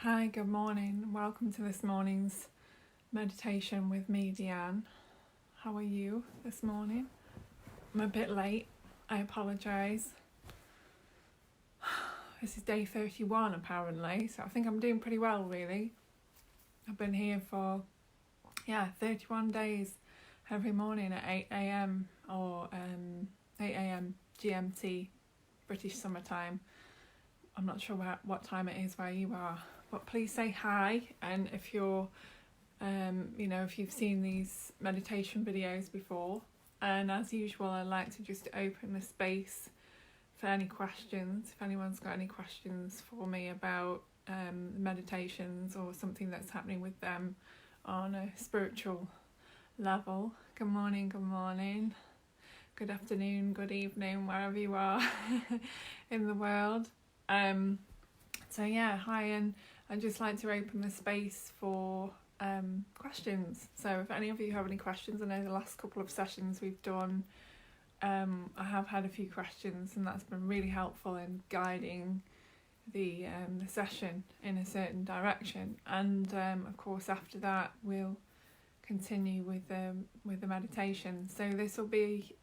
Hi, good morning. Welcome to this morning's meditation with me, Deanne. How are you this morning? I'm a bit late. I apologise. This is day 31 apparently, so I think I'm doing pretty well really. I've been here for 31 days every morning at 8 a.m. or 8 a.m. GMT, British summertime. I'm not sure what time it is where you are, but please say hi. And if you're if you've seen these meditation videos before, and as usual I'd like to just open the space for any questions. If anyone's got any questions for me about meditations or something that's happening with them on a spiritual level. Good morning, good afternoon, good evening, wherever you are in the world. Hi, and I'd just like to open the space for questions. So if any of you have any questions, I know the last couple of sessions we've done, I have had a few questions, and that's been really helpful in guiding the session in a certain direction. And of course after that we'll continue with the meditation. So this will be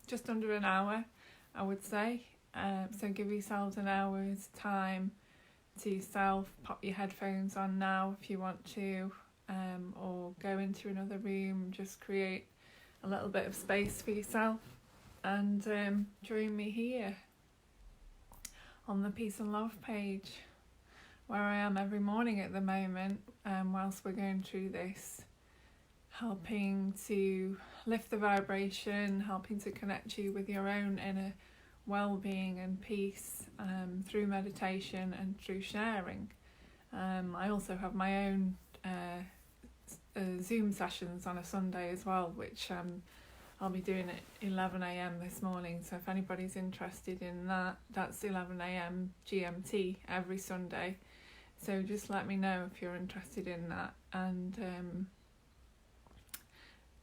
just under an hour, I would say. So give yourselves an hour's time to yourself. Pop your headphones on now if you want to, or go into another room. Just create a little bit of space for yourself and join me here on the Peace and Love page, where I am every morning at the moment, whilst we're going through this, helping to lift the vibration, helping to connect you with your own inner well-being and peace through meditation and through sharing. I also have my own Zoom sessions on a Sunday as well, which I'll be doing at 11 a.m. this morning. So if anybody's interested in that, that's 11 a.m. GMT every Sunday. So just let me know if you're interested in that. And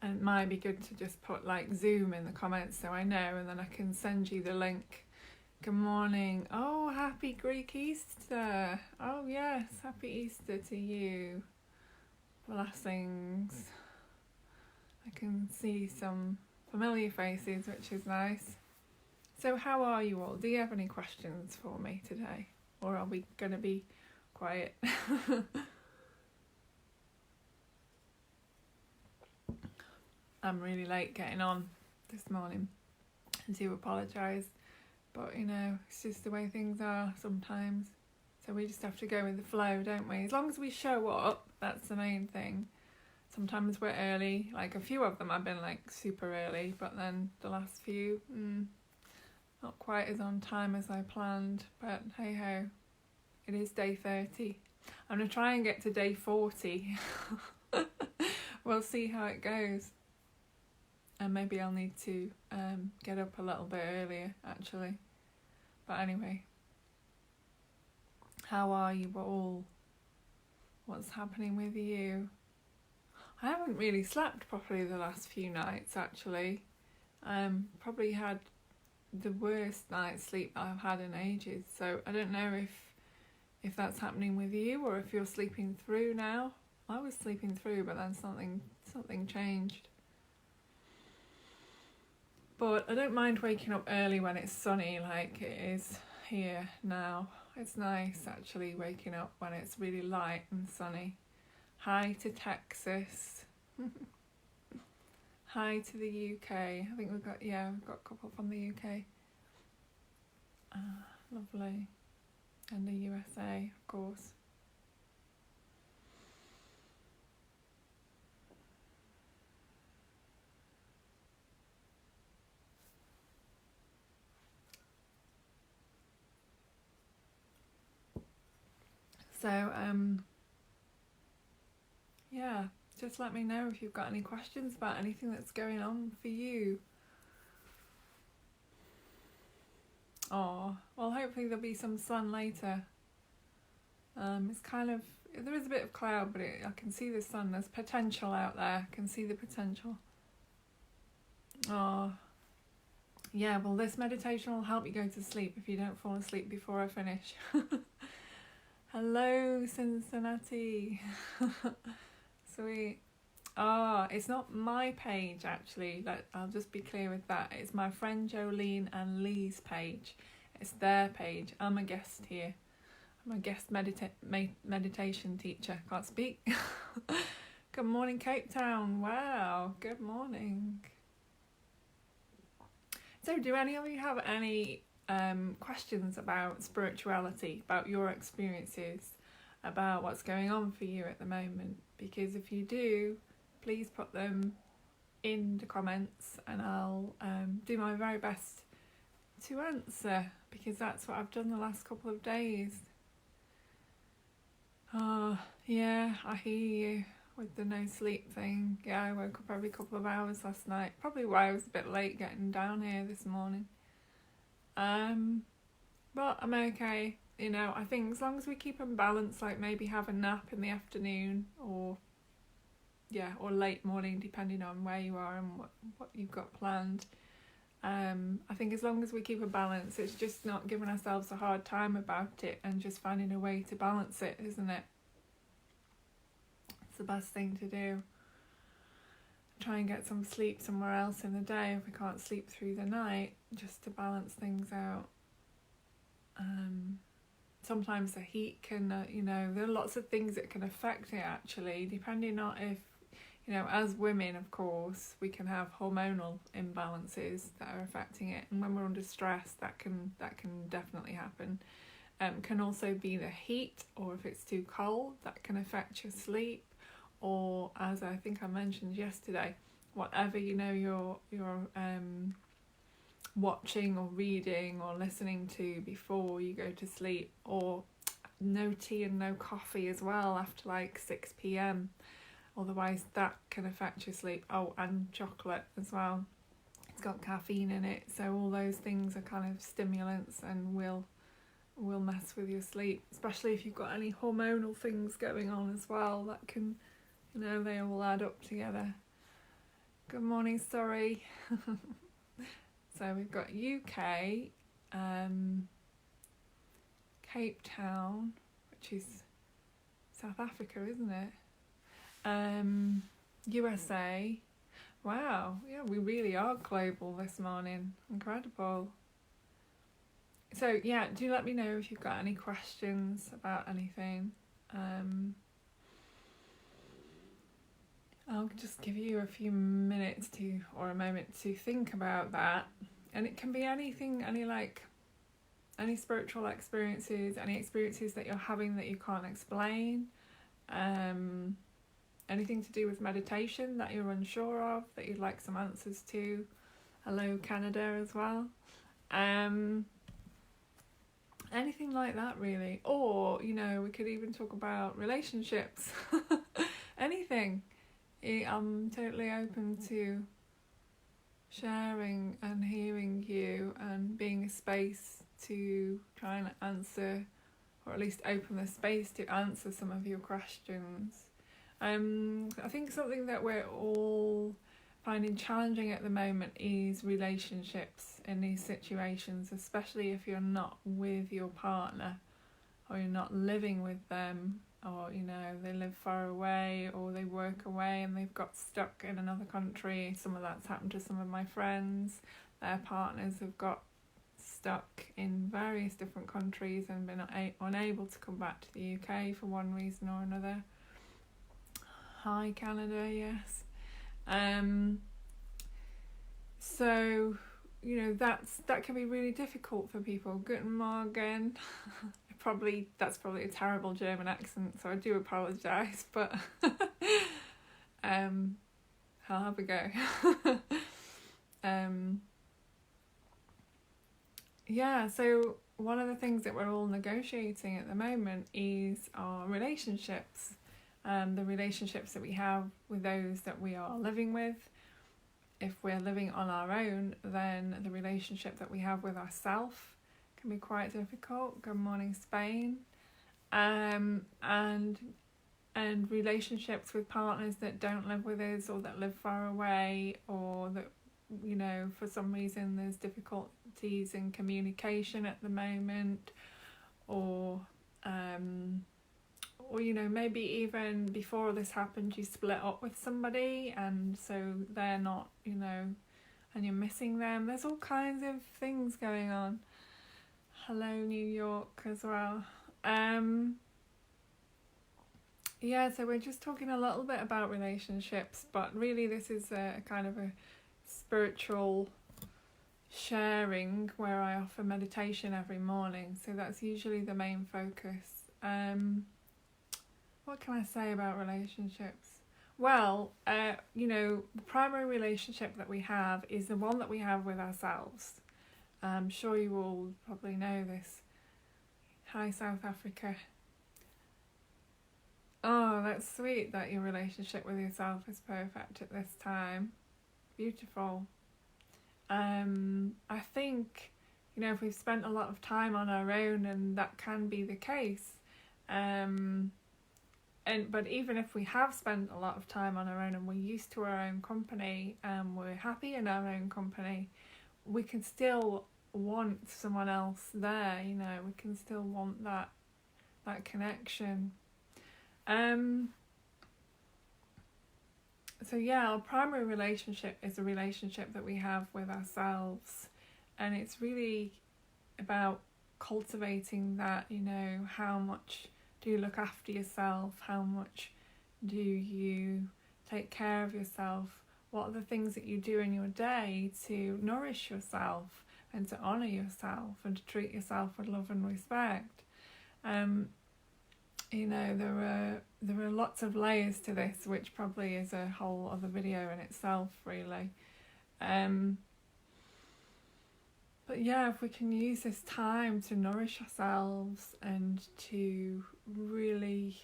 it might be good to just put like Zoom in the comments so I know, and then I can send you the link. Good morning. Oh, happy Greek Easter. Oh yes, happy Easter to you. Blessings. I can see some familiar faces, which is nice. So how are you all? Do you have any questions for me today? Or are we going to be quiet? I'm really late getting on this morning. I do apologise, but it's just the way things are sometimes. So we just have to go with the flow, don't we? As long as we show up, that's the main thing. Sometimes we're early, like a few of them I've been like super early, but then the last few, not quite as on time as I planned, but hey ho, it is day 30. I'm going to try and get to day 40. We'll see how it goes. And maybe I'll need to get up a little bit earlier, actually. But anyway, how are you all? What's happening with you? I haven't really slept properly the last few nights, actually. Probably had the worst night's sleep I've had in ages. So I don't know if that's happening with you, or if you're sleeping through now. I was sleeping through, but then something changed. But I don't mind waking up early when it's sunny like it is here now. It's nice actually waking up when it's really light and sunny. Hi to Texas. Hi to the UK. I think we've got a couple from the UK. Lovely. And the USA, of course. So, just let me know if you've got any questions about anything that's going on for you. Oh, well, hopefully there'll be some sun later. It's kind of, there is a bit of cloud, but I can see the sun. There's potential out there. I can see the potential. Oh, yeah, well, this meditation will help you go to sleep if you don't fall asleep before I finish. Hello, Cincinnati. Sweet. It's not my page actually. I'll just be clear with that. It's my friend Jolene and Lee's page. It's their page. I'm a guest here. I'm a guest meditation teacher. Can't speak. Good morning, Cape Town. Wow. Good morning. So, do any of you have any questions about spirituality, about your experiences, about what's going on for you at the moment? Because if you do, please put them in the comments and I'll do my very best to answer, because that's what I've done the last couple of days. Yeah, I hear you with the no sleep thing. Yeah, I woke up every couple of hours last night, probably why I was a bit late getting down here this morning. But I'm okay. You know, I think as long as we keep them balanced, like maybe have a nap in the afternoon or late morning, depending on where you are and what you've got planned. I think as long as we keep a balance, it's just not giving ourselves a hard time about it and just finding a way to balance it, isn't it? It's the best thing to do. Try and get some sleep somewhere else in the day if we can't sleep through the night, just to balance things out. Sometimes the heat can, there are lots of things that can affect it actually, depending on if, as women, of course, we can have hormonal imbalances that are affecting it, and when we're under stress, that can definitely happen. Can also be the heat, or if it's too cold, that can affect your sleep, or as I think I mentioned yesterday, whatever you're watching or reading or listening to before you go to sleep, or no tea and no coffee as well after like 6 p.m. Otherwise that can affect your sleep. Oh, and chocolate as well. It's got caffeine in it, so all those things are kind of stimulants and will mess with your sleep, especially if you've got any hormonal things going on as well. That can, they all add up together. Good morning, sorry. So we've got UK, Cape Town, which is South Africa, isn't it? USA. Wow, yeah, we really are global this morning. Incredible. So yeah, do let me know if you've got any questions about anything. I'll just give you a few minutes or a moment to think about that. And it can be anything, any spiritual experiences, any experiences that you're having that you can't explain. Anything to do with meditation that you're unsure of, that you'd like some answers to. Hello, Canada as well. Anything like that, really. Or, we could even talk about relationships. Anything. I'm totally open to sharing and hearing you and being a space to try and answer, or at least open the space to answer some of your questions. I think something that we're all finding challenging at the moment is relationships in these situations, especially if you're not with your partner or you're not living with them, or they live far away or they work away and they've got stuck in another country. Some of that's happened to some of my friends. Their partners have got stuck in various different countries and been unable to come back to the UK for one reason or another. Hi, Canada, yes. So that can be really difficult for people. Guten Morgen. That's probably a terrible German accent, so I do apologise, but I'll have a go. So one of the things that we're all negotiating at the moment is our relationships, the relationships that we have with those that we are living with. If we're living on our own, then the relationship that we have with ourselves can be quite difficult. Good morning, Spain. And relationships with partners that don't live with us or that live far away, or that for some reason there's difficulties in communication at the moment, or Or, you know, maybe even before this happened, you split up with somebody and so they're not, you know, and you're missing them. There's all kinds of things going on. Hello, New York as well. Yeah, so we're just talking a little bit about relationships, but really this is a kind of a spiritual sharing where I offer meditation every morning. So that's usually the main focus. What can I say about relationships? Well, you know, the primary relationship that we have is the one that we have with ourselves. I'm sure you all probably know this. Hi, South Africa. Oh, that's sweet that your relationship with yourself is perfect at this time. Beautiful. I think, you know, if we've spent a lot of time on our own, and that can be the case, but even if we have spent a lot of time on our own and we're used to our own company and we're happy in our own company, we can still want someone else there, you know, we can still want that connection. So yeah, our primary relationship is a relationship that we have with ourselves, and it's really about cultivating that, you know, how much do you look after yourself, how much do you take care of yourself, what are the things that you do in your day to nourish yourself and to honour yourself and to treat yourself with love and respect. You know, there are lots of layers to this, which probably is a whole other video in itself, really. But yeah, if we can use this time to nourish ourselves and to really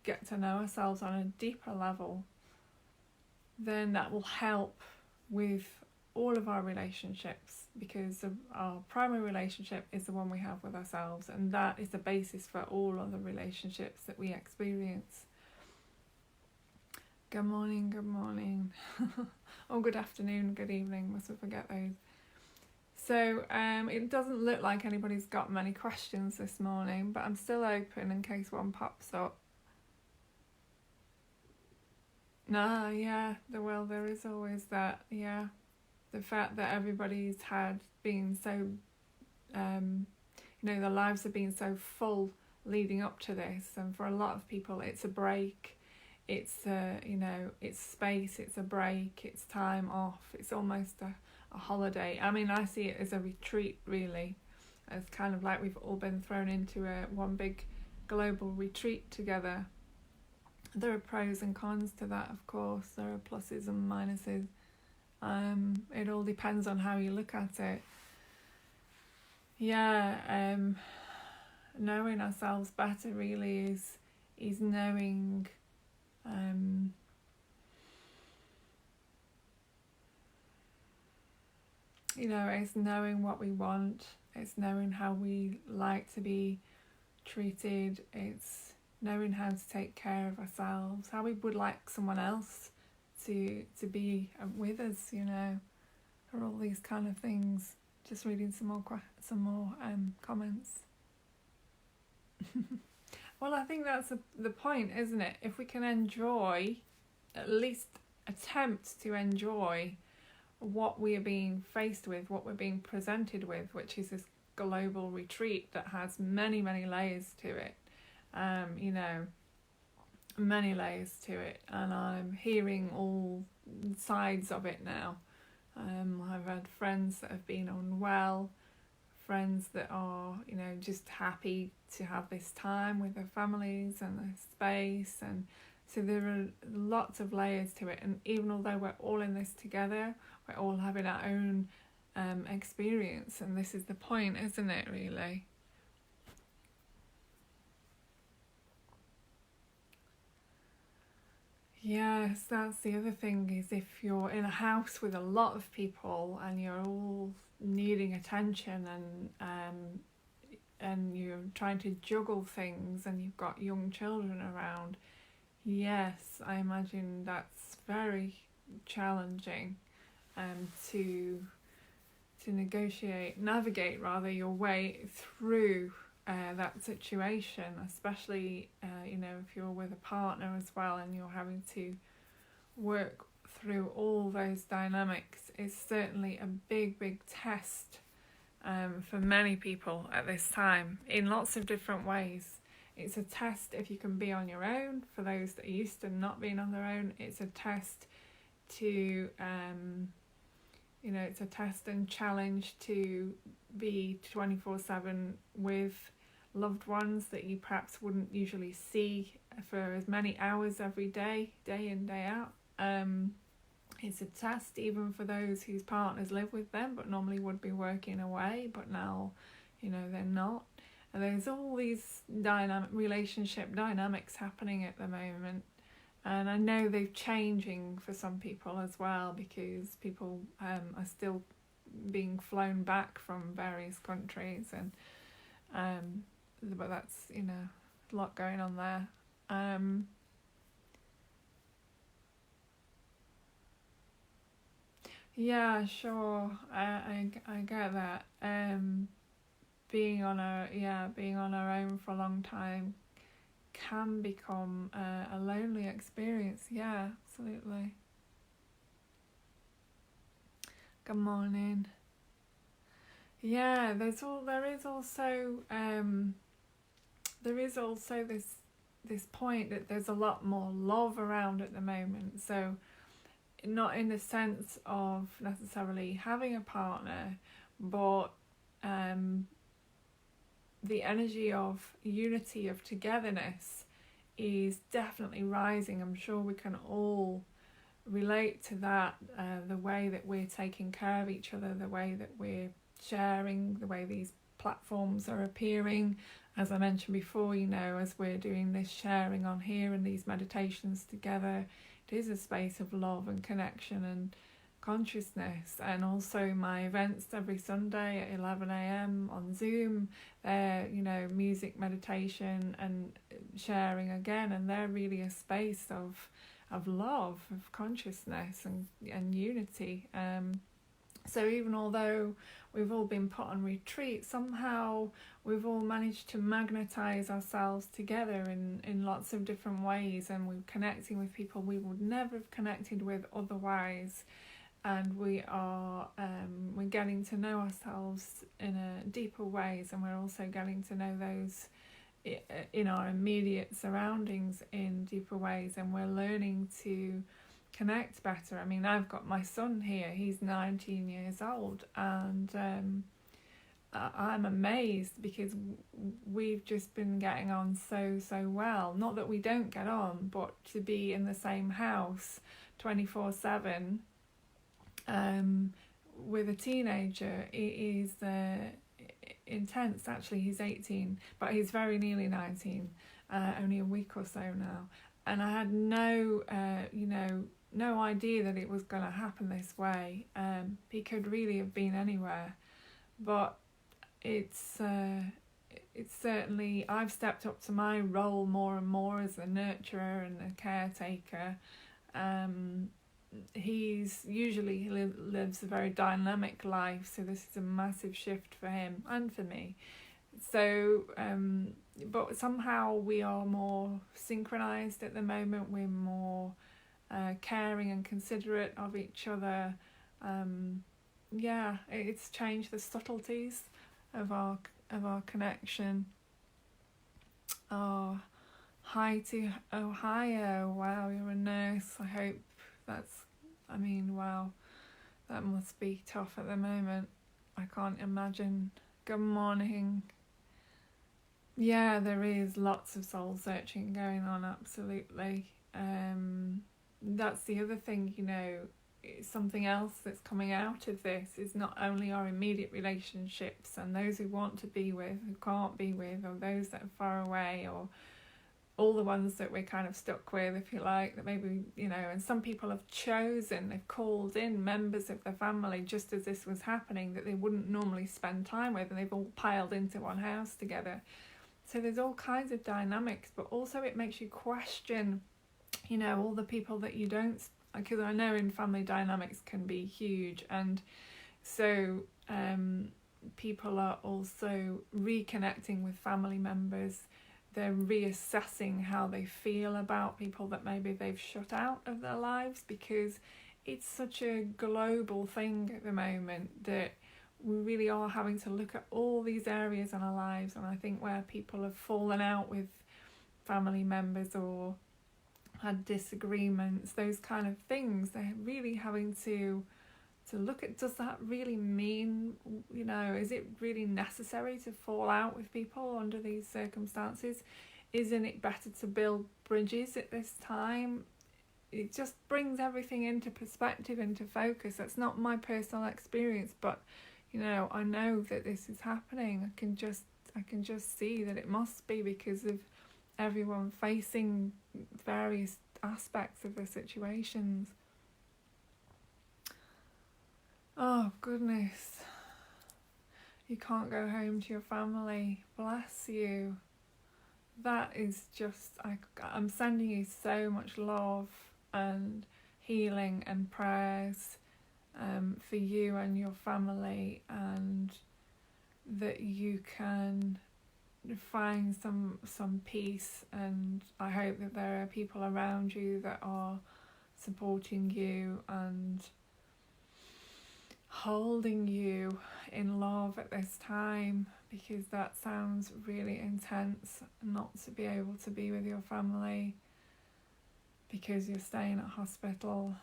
get to know ourselves on a deeper level, then that will help with all of our relationships, because our primary relationship is the one we have with ourselves, and that is the basis for all other relationships that we experience. Good morning. Or good afternoon, good evening, mustn't forget those. So it doesn't look like anybody's got many questions this morning, but I'm still open in case one pops up. No, yeah, there is always that, yeah. The fact that everybody's been so, you know, their lives have been so full leading up to this, and for a lot of people it's a break, it's you know, it's space, it's a break, it's time off, it's almost a holiday. I mean, I see it as a retreat, really. It's kind of like we've all been thrown into one big global retreat together. There are pros and cons to that, of course. There are pluses and minuses. It all depends on how you look at it. Yeah, knowing ourselves better really is knowing, you know, it's knowing what we want, it's knowing how we like to be treated, it's knowing how to take care of ourselves, how we would like someone else to be with us, you know, or all these kind of things. Just reading some more comments. Well, I think that's the point, isn't it? If we can enjoy, at least attempt to enjoy what we are being faced with, what we're being presented with, which is this global retreat that has many, many layers to it. You know, many layers to it, and I'm hearing all sides of it now. I've had friends that have been unwell, friends that are, you know, just happy to have this time with their families and their space, and so there are lots of layers to it. And even although we're all in this together, we're all having our own experience, and this is the point, isn't it, really? Yes, that's the other thing, is if you're in a house with a lot of people and you're all needing attention, and you're trying to juggle things, and you've got young children around, yes, I imagine that's very challenging to navigate your way through that situation, especially if you're with a partner as well and you're having to work through all those dynamics, is certainly a big test for many people at this time in lots of different ways. It's a test if you can be on your own. For those that are used to not being on their own, it's a test to it's a test and challenge to be 24/7 with loved ones that you perhaps wouldn't usually see for as many hours every day in, day out. It's a test even for those whose partners live with them but normally would be working away, but now they're not. And there's all these relationship dynamics happening at the moment, and I know they're changing for some people as well, because people are still being flown back from various countries, and but that's a lot going on there. Yeah, sure. I get that. Being on our own for a long time can become a lonely experience. Yeah, absolutely. Good morning. Yeah, there is also this point that there's a lot more love around at the moment. So not in the sense of necessarily having a partner, but the energy of unity, of togetherness is definitely rising. I'm sure we can all relate to that, the way that we're taking care of each other, the way that we're sharing, the way these platforms are appearing. As I mentioned before, as we're doing this sharing on here and these meditations together, it is a space of love and connection and consciousness. And also my events every Sunday at 11 a.m. on Zoom, they're music, meditation and sharing again, and they're really a space of love, of consciousness and unity. So even although we've all been put on retreat, somehow we've all managed to magnetize ourselves together in lots of different ways, and we're connecting with people we would never have connected with otherwise. And we're getting to know ourselves in a deeper ways, and we're also getting to know those in our immediate surroundings in deeper ways, and we're learning to connect better. I mean, I've got my son here, he's 19 years old, and I'm amazed because we've just been getting on so well. Not that we don't get on, but to be in the same house 24/7 with a teenager, it is intense. Actually, he's 18, but he's very nearly 19, only a week or so now, and I had no idea that it was going to happen this way. He could really have been anywhere, but it's certainly, I've stepped up to my role more and more as a nurturer and a caretaker. He's usually lives a very dynamic life, so this is a massive shift for him and for me. So but somehow we are more synchronized at the moment. We're more caring and considerate of each other. It's changed the subtleties of our connection. Oh, hi to Ohio. Wow, you're a nurse. I hope wow, that must be tough at the moment. I can't imagine. Good morning. Yeah, there is lots of soul searching going on, absolutely. That's the other thing, something else that's coming out of this is not only our immediate relationships and those we want to be with, who can't be with, or those that are far away, or all the ones that we're kind of stuck with, if you like, that maybe, and some people have they've called in members of their family just as this was happening that they wouldn't normally spend time with, and they've all piled into one house together. So there's all kinds of dynamics, but also it makes you question, all the people that you don't, because I know in family dynamics can be huge. And so people are also reconnecting with family members. They're reassessing how they feel about people that maybe they've shut out of their lives, because it's such a global thing at the moment that we really are having to look at all these areas in our lives. And I think where people have fallen out with family members or had disagreements, those kind of things, they're really having to look at, does that really mean, is it really necessary to fall out with people under these circumstances? Isn't it better to build bridges at this time? It just brings everything into perspective, into focus. That's not my personal experience, but I know that this is happening. I can just see that it must be, because of everyone facing various aspects of the situations. Oh goodness, you can't go home to your family. Bless you. That is just, I'm sending you so much love and healing and prayers for you and your family, and that you can find some peace. And I hope that there are people around you that are supporting you and holding you in love at this time, because that sounds really intense, not to be able to be with your family because you're staying at hospital.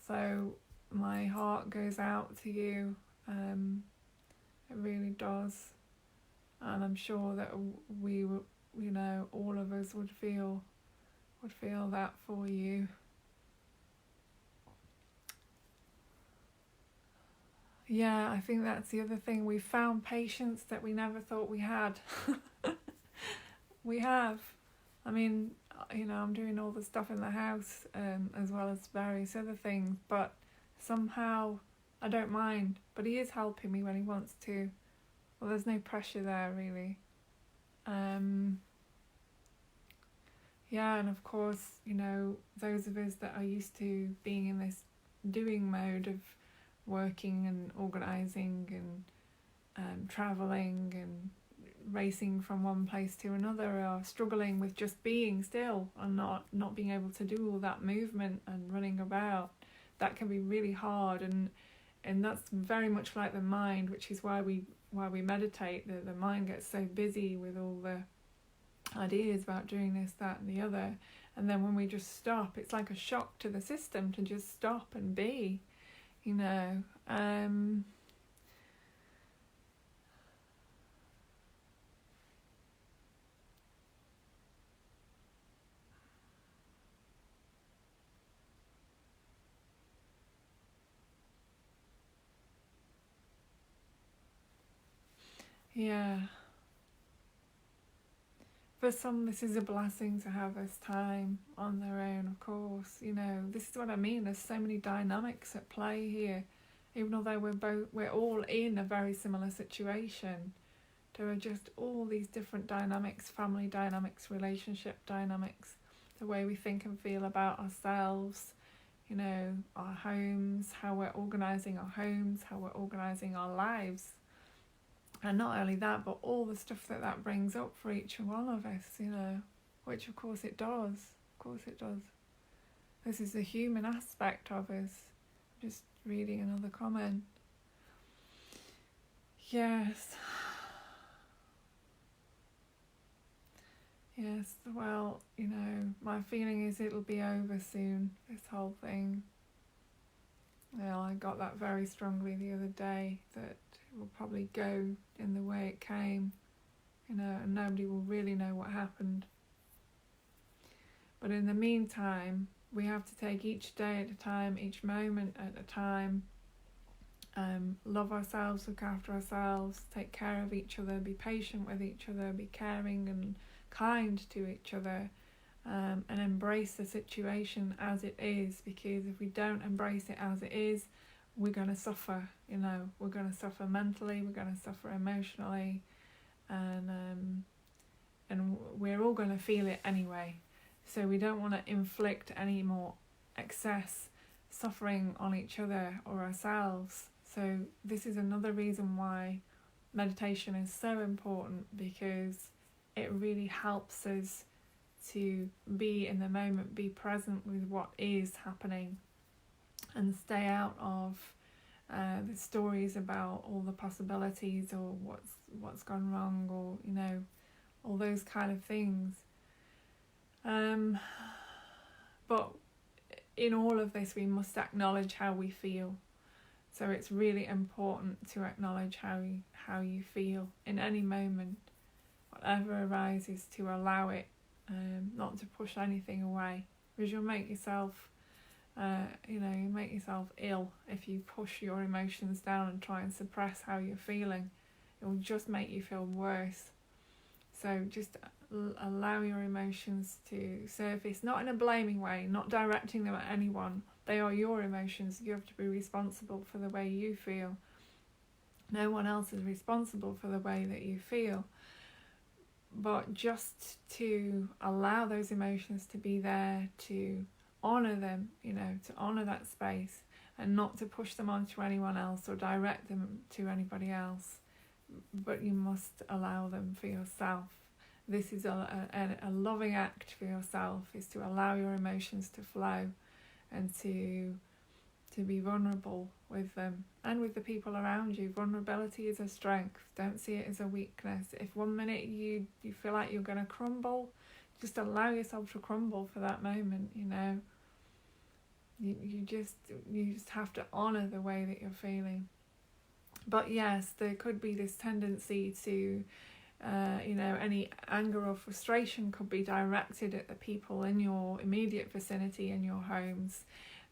So my heart goes out to you, it really does, and I'm sure that we, all of us would feel that for you. Yeah, I think that's the other thing. We found patience that we never thought we had. We have. I mean, I'm doing all the stuff in the house, as well as various other things, but somehow I don't mind. But he is helping me when he wants to. Well, there's no pressure there, really. Yeah, and of course, those of us that are used to being in this doing mode of working and organising and travelling and racing from one place to another, are struggling with just being still and not being able to do all that movement and running about. That can be really hard, and that's very much like the mind, which is why we meditate. The mind gets so busy with all the ideas about doing this, that and the other, and then when we just stop, it's like a shock to the system to just stop and be. Yeah. For some, this is a blessing to have this time on their own, of course. This is what I mean. There's so many dynamics at play here. Even although we're all in a very similar situation, there are just all these different dynamics, family dynamics, relationship dynamics, the way we think and feel about ourselves, our homes, how we're organising our homes, how we're organising our lives. And not only that, but all the stuff that brings up for each one of us, which of course it does. Of course it does. This is the human aspect of us. Just reading another comment. Yes. Yes, well, my feeling is it'll be over soon, this whole thing. Well, I got that very strongly the other day, that it will probably go in the way it came, and nobody will really know what happened. But in the meantime, we have to take each day at a time, each moment at a time, love ourselves, look after ourselves, take care of each other, be patient with each other, be caring and kind to each other, and embrace the situation as it is, because if we don't embrace it as it is, we're going to suffer. We're going to suffer mentally, we're going to suffer emotionally, and we're all going to feel it anyway. So we don't want to inflict any more excess suffering on each other or ourselves. So this is another reason why meditation is so important because it really helps us to be in the moment, be present with what is happening, and stay out of the stories about all the possibilities or what's gone wrong, or all those kind of things. But in all of this, we must acknowledge how we feel. So it's really important to acknowledge how you feel in any moment, whatever arises, to allow it, not to push anything away, because you'll make yourself you make yourself ill if you push your emotions down and try and suppress how you're feeling. It will just make you feel worse. So just allow your emotions to surface, not in a blaming way, not directing them at anyone. They are your emotions. You have to be responsible for the way you feel. No one else is responsible for the way that you feel. But just to allow those emotions to be there, to honour them, to honour that space, and not to push them onto anyone else or direct them to anybody else. But you must allow them for yourself. This is a loving act for yourself, is to allow your emotions to flow and to be vulnerable with them and with the people around you. Vulnerability is a strength. Don't see it as a weakness. If 1 minute you feel like you're going to crumble, just allow yourself to crumble for that moment. You just have to honour the way that you're feeling. But yes, there could be this tendency to any anger or frustration could be directed at the people in your immediate vicinity, in your homes.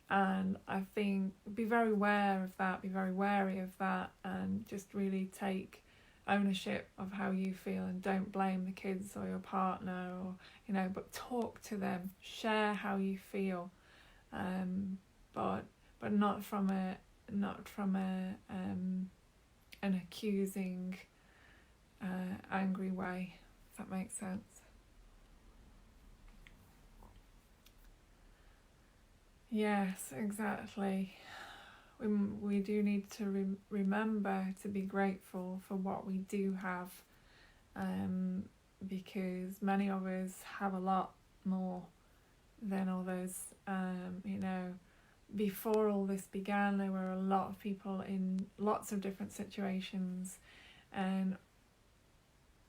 And I think be very aware of that, be very wary of that, and just really take ownership of how you feel, and don't blame the kids or your partner, or but talk to them, share how you feel, but not from an accusing, angry way, if that makes sense. Yes, exactly. We do need to remember to be grateful for what we do have, because many of us have a lot more than others. Before all this began, there were a lot of people in lots of different situations, and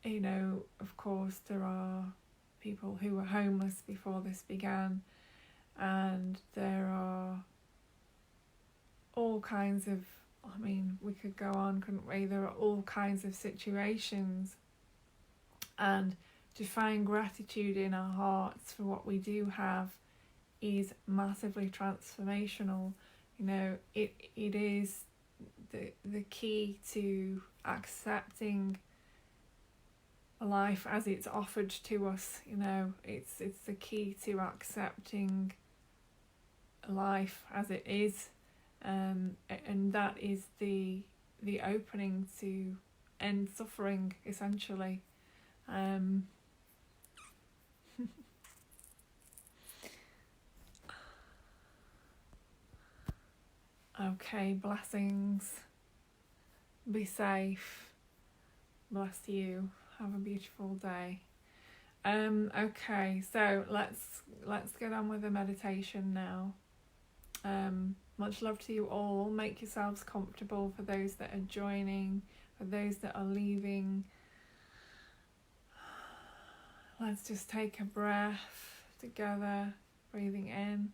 of course there are people who were homeless before this began, and there are all kinds of, we could go on, couldn't we? There are all kinds of situations, and to find gratitude in our hearts for what we do have is massively transformational. It is the key to accepting life as it's offered to us. It's the key to accepting life as it is, and that is the opening to end suffering, essentially. Okay, blessings. Be safe. Bless you. Have a beautiful day. Okay, so let's get on with the meditation now. Much love to you all. Make yourselves comfortable for those that are joining, for those that are leaving. Let's just take a breath together, breathing in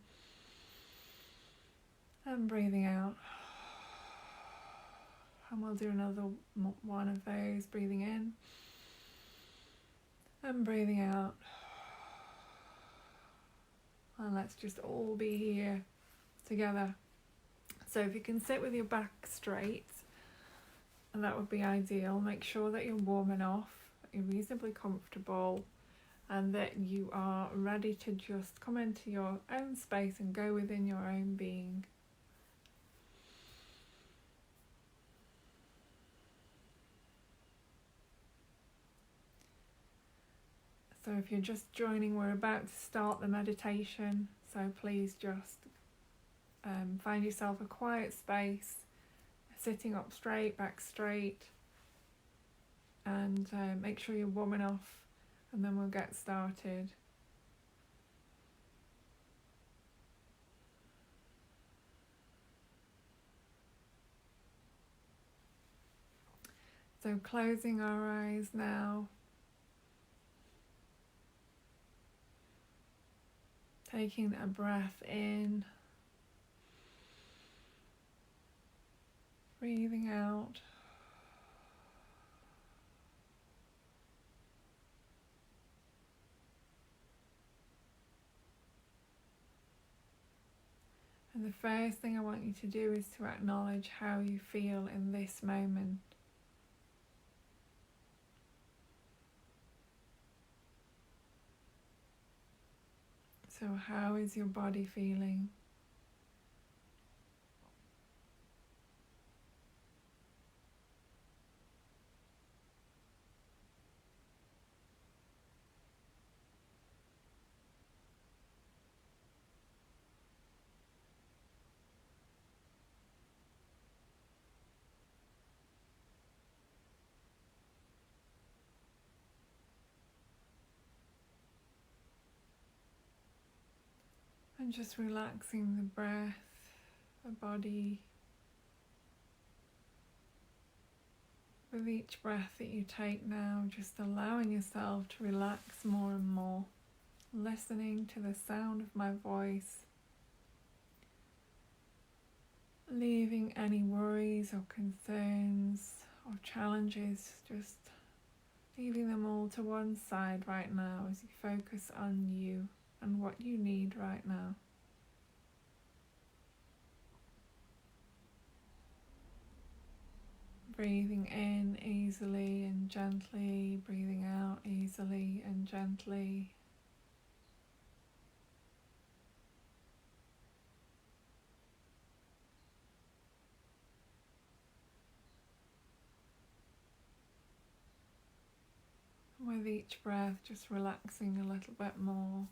and breathing out. And we'll do another one of those, breathing in and breathing out. And let's just all be here together. So if you can sit with your back straight, and that would be ideal. Make sure that you're warm enough, that you're reasonably comfortable, and that you are ready to just come into your own space and go within your own being. So if you're just joining, we're about to start the meditation, so please just find yourself a quiet space, sitting up straight, back straight, and make sure you're warm enough, and then we'll get started. So closing our eyes now, taking a breath in, breathing out. And the first thing I want you to do is to acknowledge how you feel in this moment. So how is your body feeling? And just relaxing the breath, the body. With each breath that you take now, just allowing yourself to relax more and more, listening to the sound of my voice, leaving any worries or concerns or challenges, just leaving them all to one side right now as you focus on you and what you need right now. Breathing in easily and gently, breathing out easily and gently. With each breath, just relaxing a little bit more.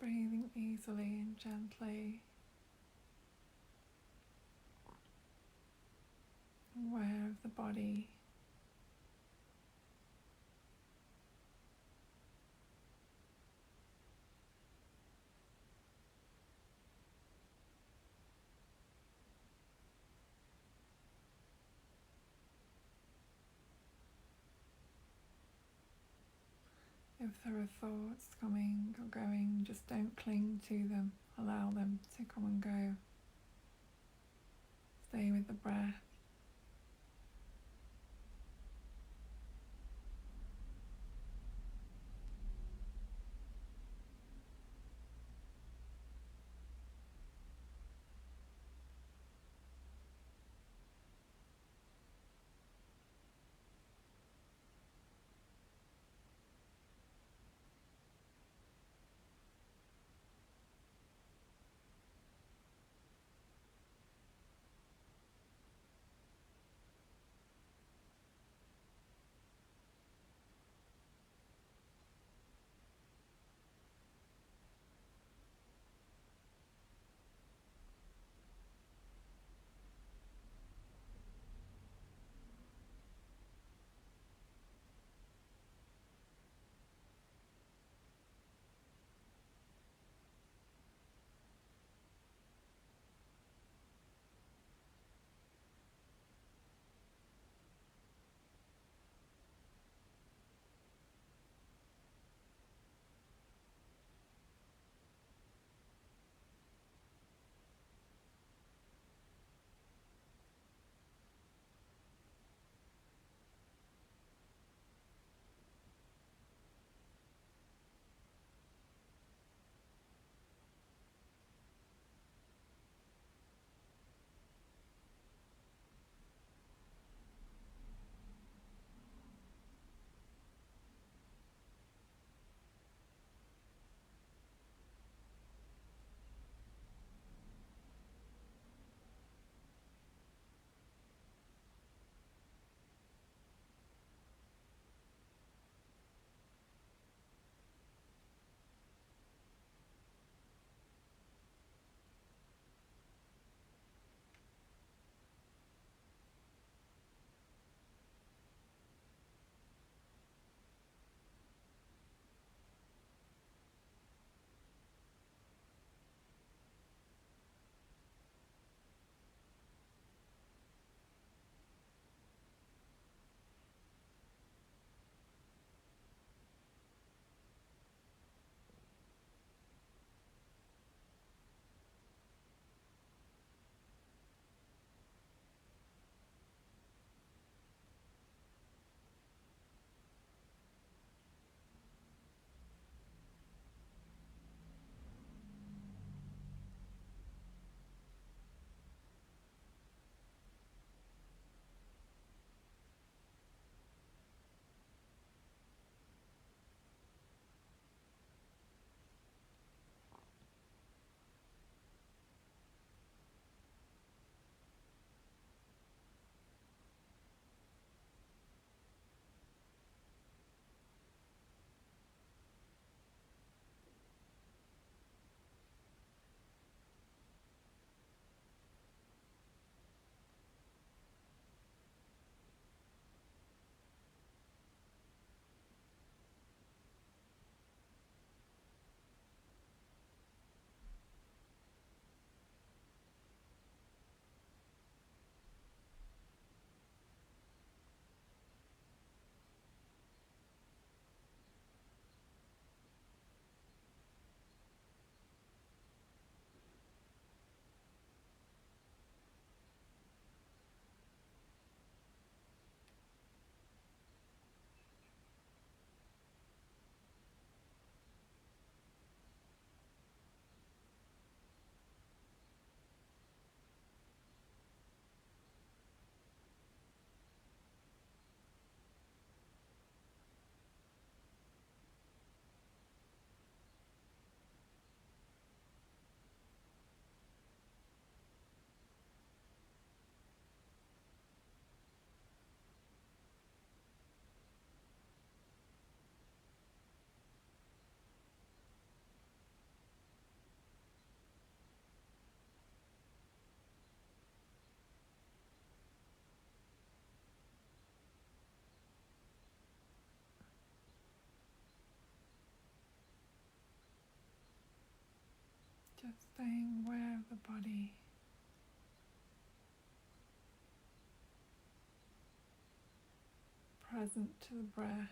breathing easily and gently, aware of the body. If there are thoughts coming or going, just don't cling to them. Allow them to come and go. Stay with the breath. Just staying aware of the body, present to the breath.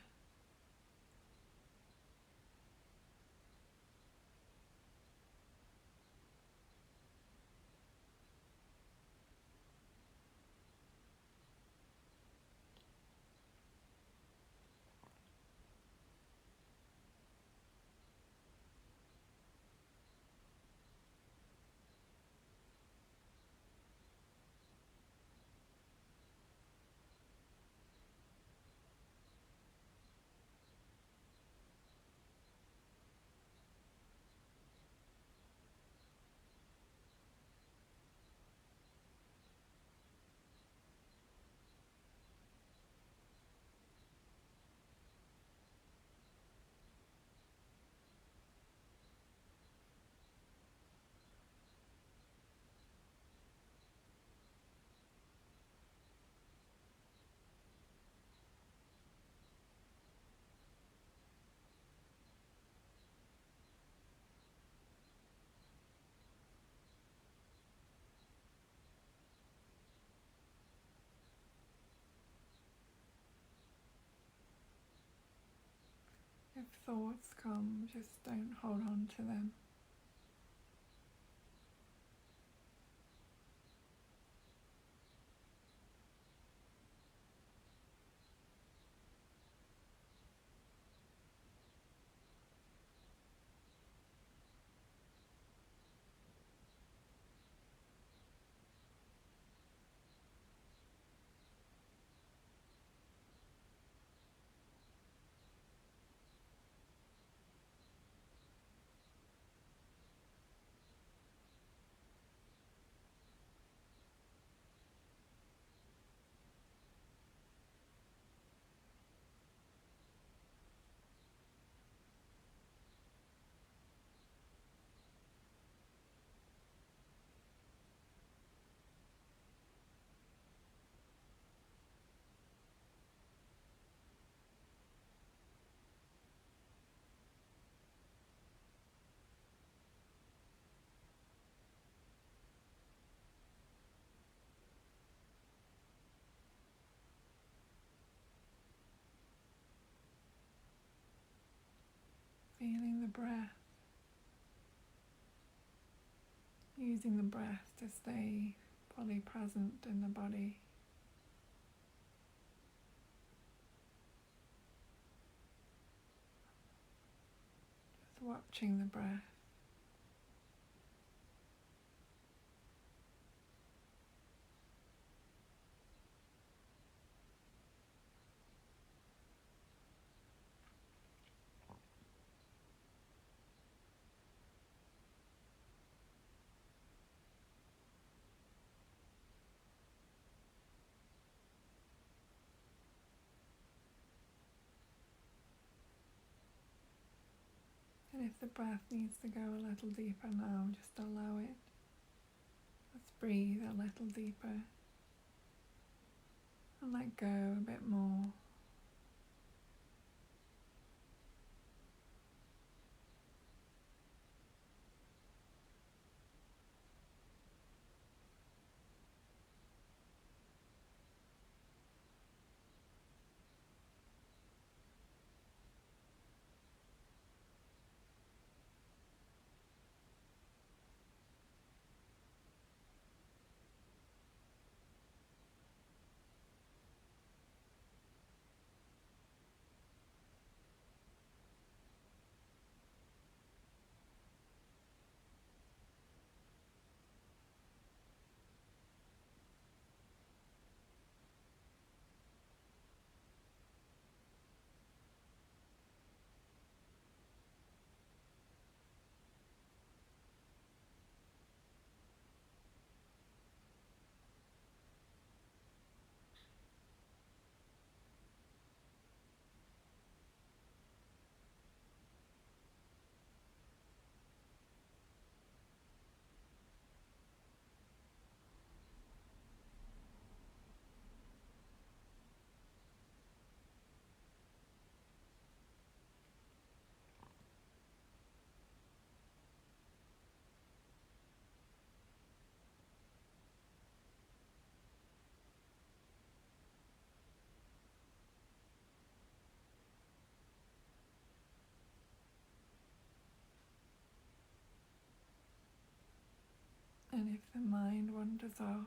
If thoughts come, just don't hold on to them. Feeling the breath, using the breath to stay fully present in the body. Just watching the breath. And if the breath needs to go a little deeper now, just allow it. Let's breathe a little deeper and let go a bit more. wanders off,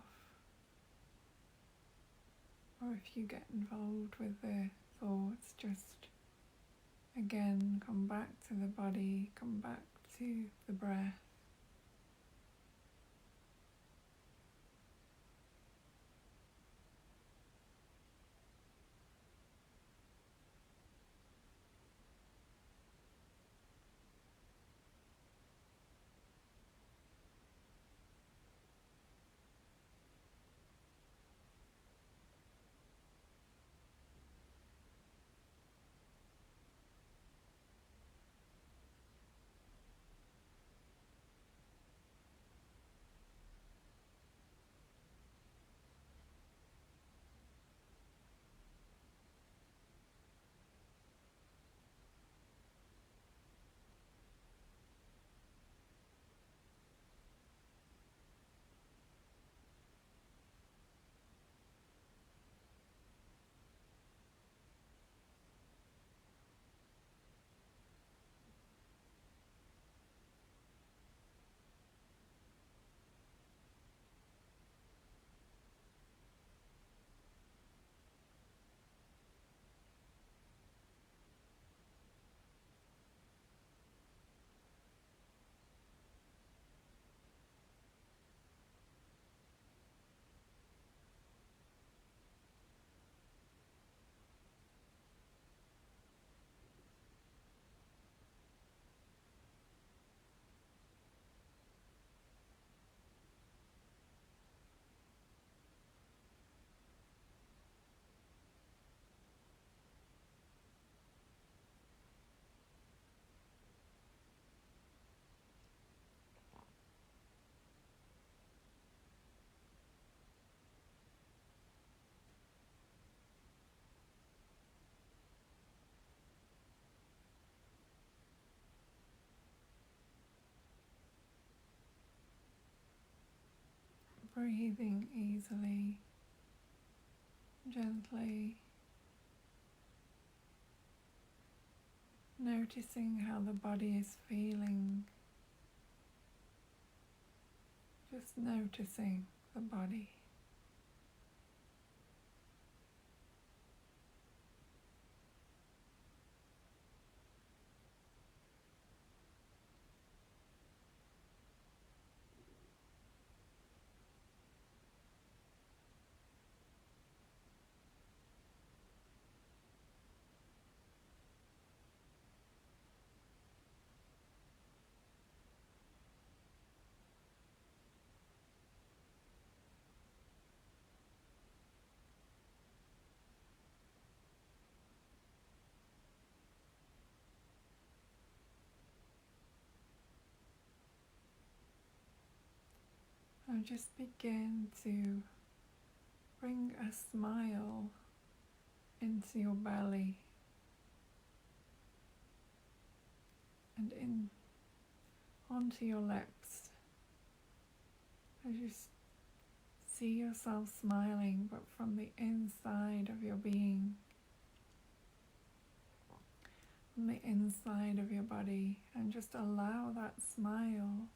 or if you get involved with the thoughts, just again come back to the body, come back to the breath. Breathing easily, gently, noticing how the body is feeling, just noticing the body. And just begin to bring a smile into your belly and in onto your lips as you see yourself smiling, but from the inside of your being, from the inside of your body, and just allow that smile,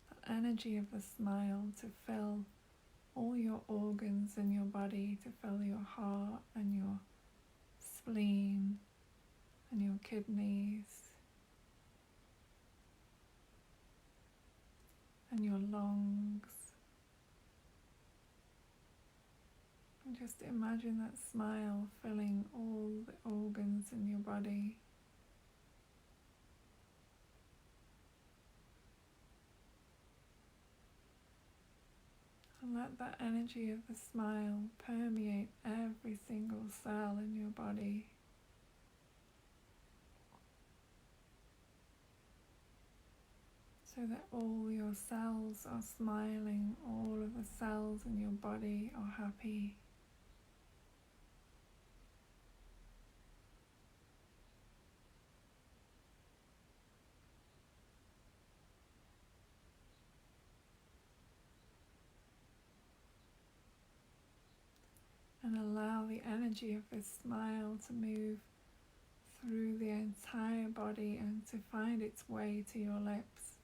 the energy of the smile, to fill all your organs in your body, to fill your heart and your spleen and your kidneys and your lungs. And just imagine that smile filling all the organs in your body. And let that energy of the smile permeate every single cell in your body. So that all your cells are smiling, all of the cells in your body are happy. And allow the energy of this smile to move through the entire body and to find its way to your lips.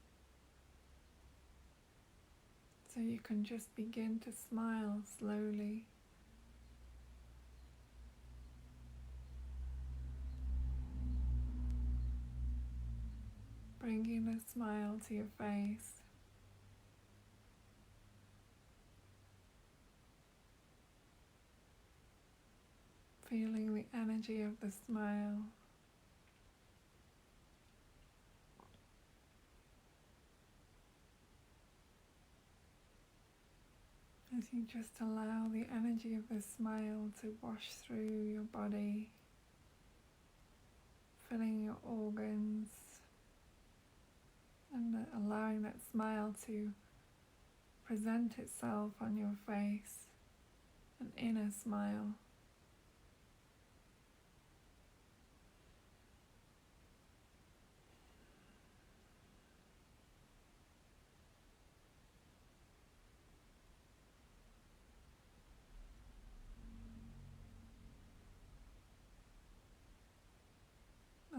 So you can just begin to smile slowly. Bringing a smile to your face. Feeling the energy of the smile. As you just allow the energy of the smile to wash through your body, filling your organs, and allowing that smile to present itself on your face, an inner smile.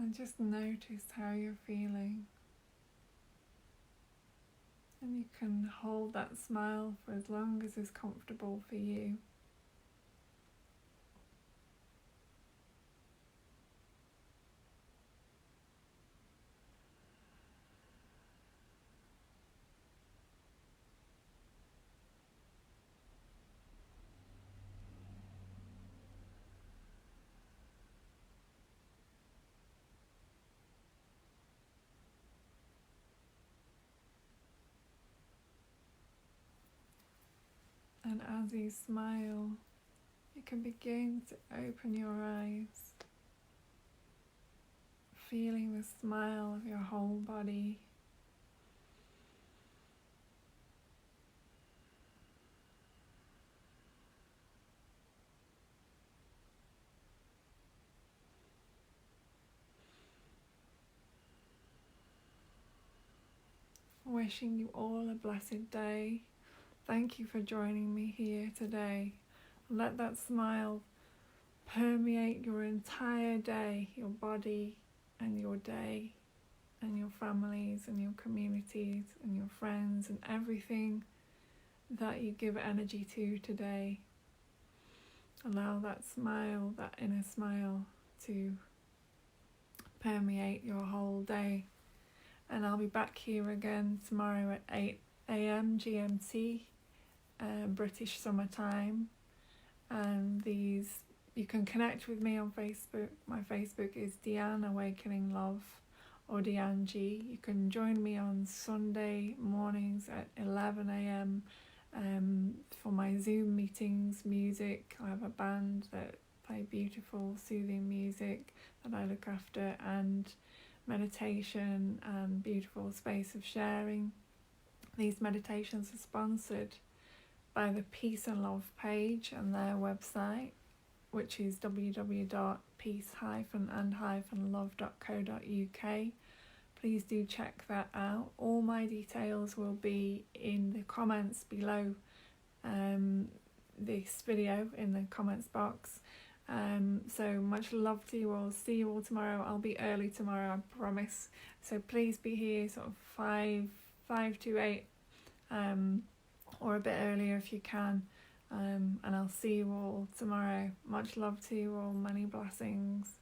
And just notice how you're feeling. And you can hold that smile for as long as is comfortable for you. And as you smile, you can begin to open your eyes, feeling the smile of your whole body. Wishing you all a blessed day. Thank you for joining me here today. Let that smile permeate your entire day, your body and your day, and your families and your communities and your friends and everything that you give energy to today. Allow that smile, that inner smile, to permeate your whole day. And I'll be back here again tomorrow at 8 a.m. GMT, British summertime. And you can connect with me on Facebook. My Facebook is Deanne Awakening Love, or Deanne G. You can join me on Sunday mornings at 11 a.m. For my Zoom meetings, music. I have a band that play beautiful, soothing music that I look after, and meditation and beautiful space of sharing. These meditations are sponsored by the Peace and Love page and their website, which is www.peace-and-love.co.uk. Please do check that out. All my details will be in the comments below this video, in the comments box. So much love to you all. See you all tomorrow. I'll be early tomorrow, I promise. So please be here sort of 5 to 8, or a bit earlier if you can. And I'll see you all tomorrow. Much love to you all. Many blessings.